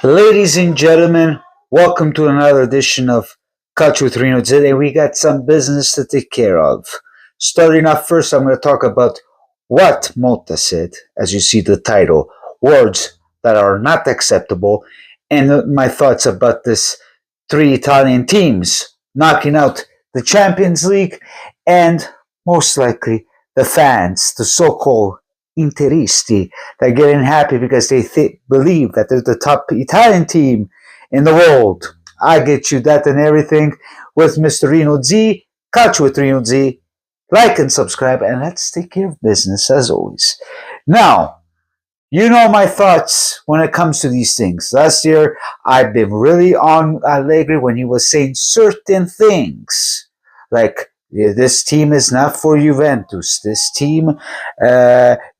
Ladies and gentlemen, welcome to another edition of Calcio with Reno. Today we got some business to take care of. Starting off first, I'm going to talk about what Motta said, as you see the title, words that are not acceptable, and my thoughts about this three Italian teams knocking out the Champions League and most likely the fans, the so-called Interisti, they're getting happy because they believe that they're the top Italian team in the world. I get you that and everything with Mr. Reno Z, Calcio with Reno Z. Like and subscribe, and let's take care of business as always. Now, you know my thoughts when it comes to these things. Last year, I've been really on Allegri when he was saying certain things like, yeah, this team is not for Juventus. This team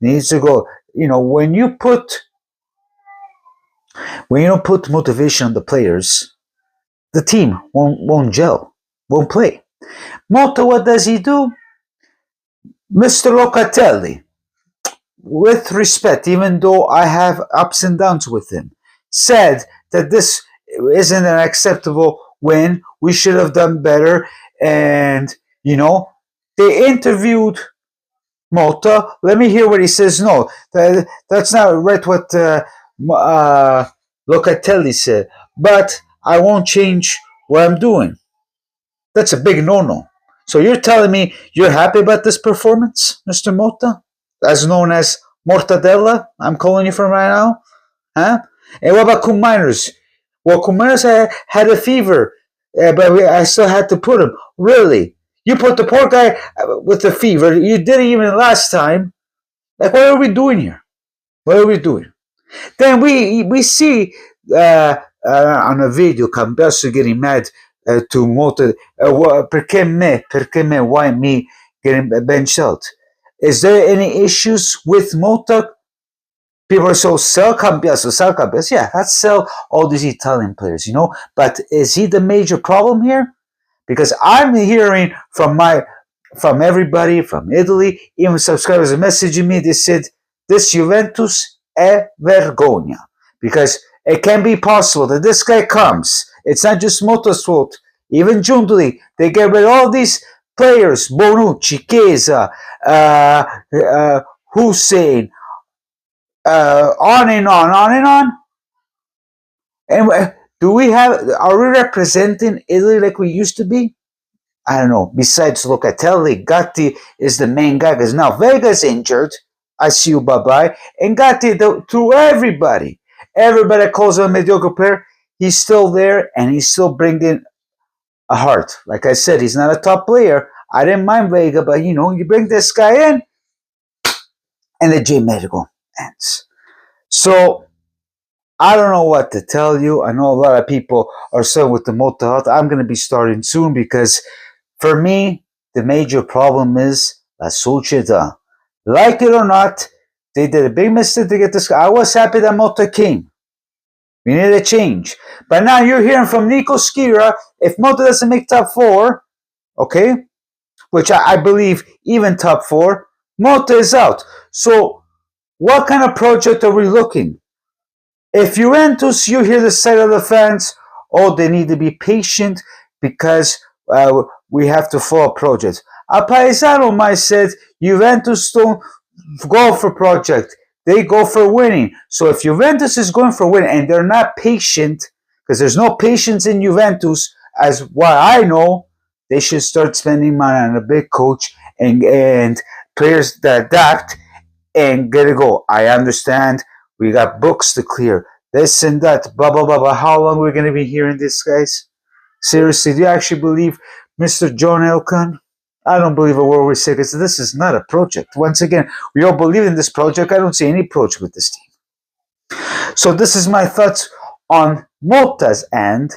needs to go. You know, when you don't put motivation on the players, the team won't gel, won't play. Motta, what does he do? Mr. Locatelli, with respect, even though I have ups and downs with him, said that this isn't an acceptable win. We should have done better, and they interviewed Motta. Let me hear what he says. No, that's not right what Locatelli said. But I won't change what I'm doing. That's a big no-no. So you're telling me you're happy about this performance, Mr. Motta? As known as Mortadella, I'm calling you from right now? Huh? And what about Miners? Well, Miners had a fever, but I still had to put him. Really? You put the poor guy with the fever. You did it even last time. Like, what are we doing here? What are we doing? Then we see on a video Calcio getting mad to Motta. Perché me? Why me getting benched out? Is there any issues with Motta? People are so sell Cambiaso. Yeah, let's sell all these Italian players, But is he the major problem here? Because I'm hearing from everybody from Italy, even subscribers are messaging me. They said this Juventus è vergogna, because it can be possible that this guy comes. It's not just Motta's fault. Even Giuntoli, they get rid of all these players: Bonucci, Chiesa, Hussein, on and on. And are we representing Italy like we used to be? I don't know. Besides Locatelli, Gatti is the main guy because now Vega's injured. I see you, bye-bye. And Gatti, to everybody calls him a mediocre player. He's still there, and he's still bringing a heart. Like I said, he's not a top player. I didn't mind Vega, but you bring this guy in, and the J Medical ends. So I don't know what to tell you. I know a lot of people are starting with the Motta Health. I'm going to be starting soon because for me, the major problem is La Società. Like it or not, they did a big mistake to get this guy. I was happy that Motta came. We need a change. But now you're hearing from Nico Schira, if Motta doesn't make top four, okay, which I believe even top four, Motta is out. So what kind of project are we looking? If Juventus, you hear the side of the fans, they need to be patient because we have to follow a project. A Paesano might said Juventus don't go for project. They go for winning. So if Juventus is going for winning and they're not patient, because there's no patience in Juventus, as what I know, they should start spending money on a big coach and players that adapt and get it go. I understand. We got books to clear. This and that. Blah, blah, blah, blah. How long are we going to be hearing this, guys? Seriously, do you actually believe Mr. John Elkann? I don't believe a word we say because this is not a project. Once again, we all believe in this project. I don't see any project with this team. So this is my thoughts on Motta's end.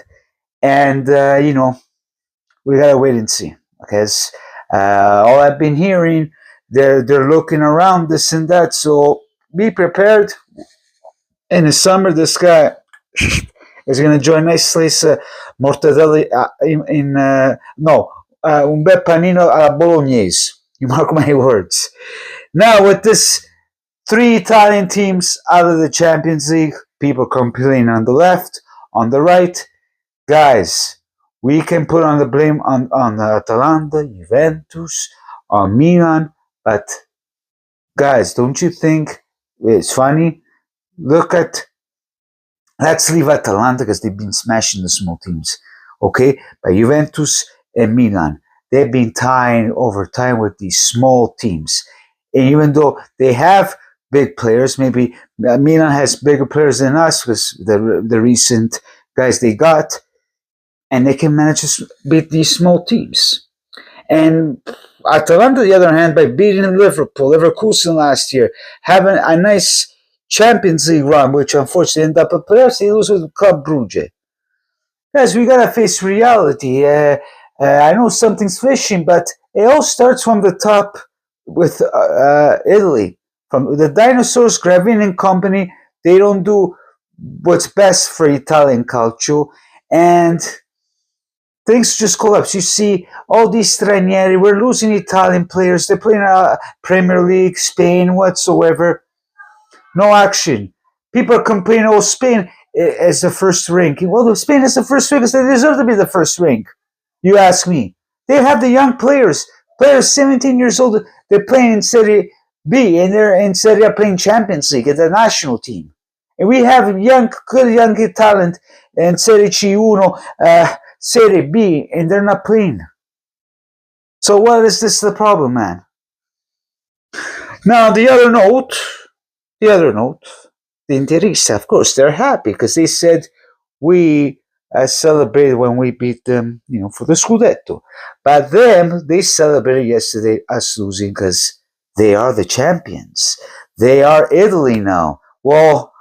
And, we got to wait and see. Because all I've been hearing, they're looking around this and that. So be prepared. In the summer, this guy is going to join nice slice mortadella un bel panino alla bolognese. You mark my words. Now, with this 3 Italian teams out of the Champions League, people complaining on the left, on the right. Guys, we can put on the blame on Atalanta, Juventus, on Milan, but guys, don't you think it's funny? Let's leave Atalanta because they've been smashing the small teams, okay? But Juventus and Milan, they've been tying over time with these small teams. And even though they have big players, maybe Milan has bigger players than us because the recent guys they got, and they can manage to beat these small teams. And Atalanta, on the other hand, by beating Leverkusen last year, having a nice Champions League run, which unfortunately ended up at playoffs, they lose with Club Brugge. Guys, we gotta face reality. I know something's fishing, but it all starts from the top with Italy. From the dinosaurs, Gravin and company, they don't do what's best for Italian calcio, and things just collapse. You see all these stranieri, we're losing Italian players, they're playing Premier League, Spain, whatsoever. No action. People are complaining, oh, Spain is the first ranking. Well, Spain is the first rank because they deserve to be the first rank. You ask me. They have the young players 17 years old, they're playing in Serie B, and they're in Serie A playing Champions League at the national team. And we have good young talent in Serie C1, Serie B, and they're not playing. So what is this the problem, man? Now, the other note, the Interista, of course, they're happy because they said we celebrated when we beat them, for the Scudetto. But them, they celebrated yesterday us losing because they are the champions. They are Italy now. Well,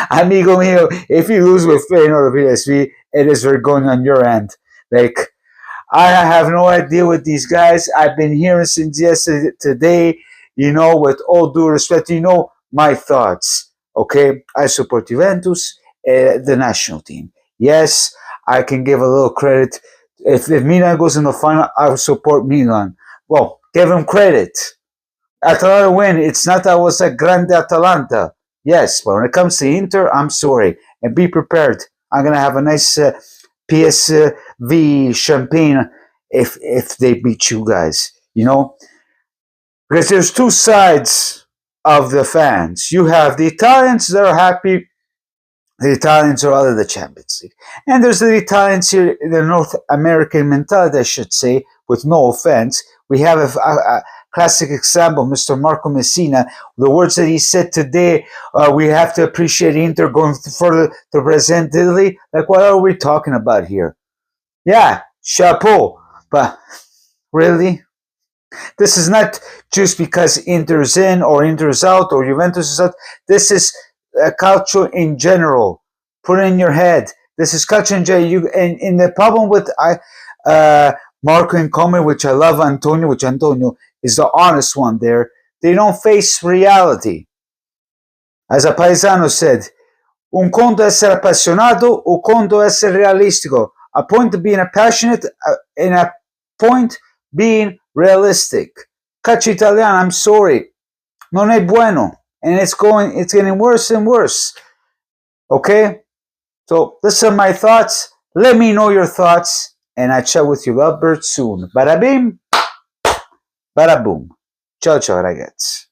amigo mio, if you lose with Feyenoord or PSV, it is going on your end. Like, I have no idea with these guys. I've been hearing since yesterday, today, with all due respect, my thoughts. Okay, I support Juventus, the national team. Yes, I can give a little credit. If Milan goes in the final, I will support Milan. Well, give them credit. Atalanta win. It's not that was a grande Atalanta. Yes, but when it comes to Inter, I'm sorry. And be prepared. I'm going to have a nice PSV champagne if they beat you guys. Because there's two sides of the fans. You have the Italians that are happy. The Italians are out of the Champions League. And there's the Italians here, the North American mentality, I should say, with no offense. We have a classic example, Mr. Marco Messina. The words that he said today, we have to appreciate Inter going further to present Italy. Like, what are we talking about here? Yeah, chapeau. But really? This is not just because Inter's in or Inter's out or Juventus is out. This is calcio in general. Put it in your head. This is calcio in general. And the problem with Marco and Come, which I love Antonio, which Antonio is the honest one there, they don't face reality. As a paesano said, un conto essere appassionato, un conto essere realistico. A point being passionate and a point being realistic. Calcio italiano, I'm sorry, non è bueno. And it's getting worse and worse. Okay? So, these are my thoughts. Let me know your thoughts. And I chat with you, Albert, soon. Bada bim, bada boom. Ciao, ciao, ragazzi.